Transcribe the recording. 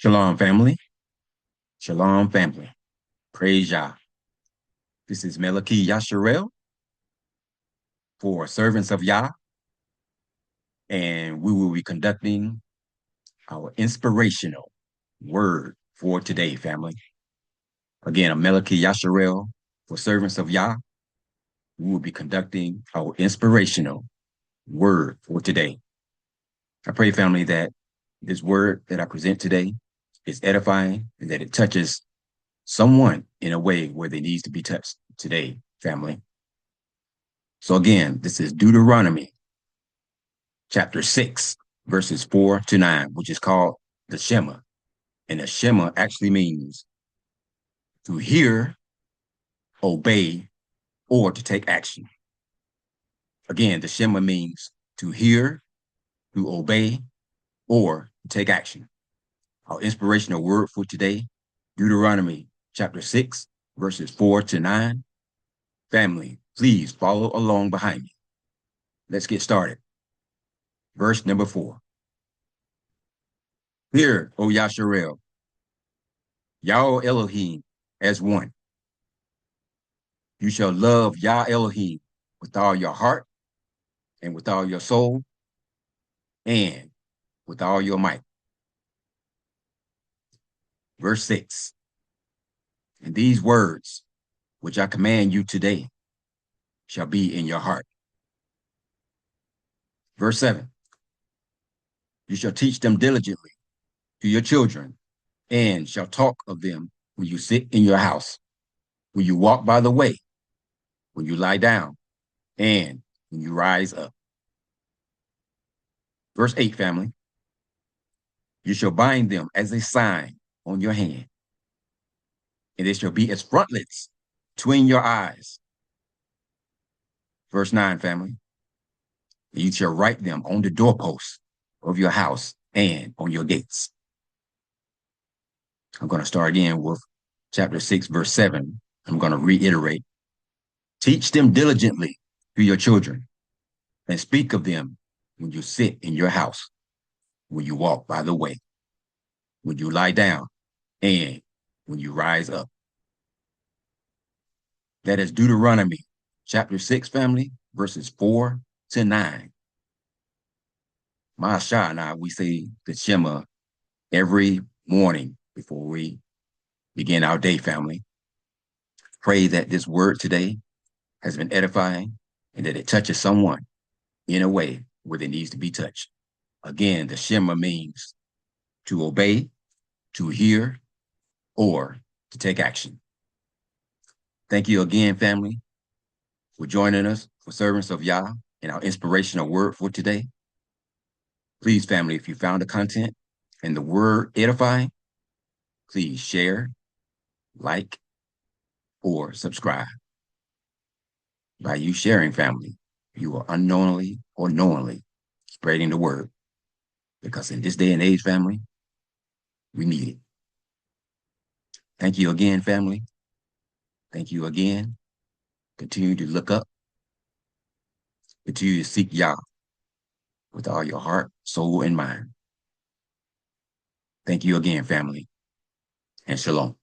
Shalom, family. Shalom, family. Praise Yah. This is Melaki Yasharel for Servants of Yah, and we will be conducting our inspirational word for today, family. Again, I'm Melaki Yasharel for Servants of Yah. We will be conducting our inspirational word for today. I pray, family, that this word that I present today is edifying and that it touches someone in a way where they need to be touched today, family. So again, this is Deuteronomy chapter 6, verses 4 to 9, which is called the Shema. And the Shema actually means to hear, obey, or to take action. Again, the Shema means to hear, to obey, or to take action. Our inspirational word for today, Deuteronomy chapter 6, verses 4 to 9. Family, please follow along behind me. Let's get started. Verse number 4. Hear, O Yasharel, Yah Elohim as one. You shall love Yah Elohim with all your heart and with all your soul and with all your might. Verse 6. And these words which I command you today shall be in your heart. Verse 7. You shall teach them diligently to your children and shall talk of them when you sit in your house, when you walk by the way, when you lie down, and when you rise up. Verse 8, family. You shall bind them as a sign on your hand, and they shall be as frontlets between your eyes. Verse 9, family. And you shall write them on the doorposts of your house and on your gates. I'm going to start again with chapter 6, verse 7. I'm going to reiterate. Teach them diligently to your children and speak of them when you sit in your house, when you walk by the way, when you lie down, and when you rise up. That is Deuteronomy chapter 6, family, verses 4 to 9. Masha and I, we say the Shema every morning before we begin our day, family. Pray that this word today has been edifying and that it touches someone in a way where it needs to be touched. Again, the Shema means to obey, to hear, or to take action. Thank you again, family, for joining us for Servants of Yah and our inspirational word for today. Please, family, if you found the content and the word edifying, please share, like, or subscribe. By you sharing, family, you are unknowingly or knowingly spreading the word. Because in this day and age, family, we need it. Thank you again, family. Thank you again. Continue to look up. Continue to seek Yah with all your heart, soul, and mind. Thank you again, family, and shalom.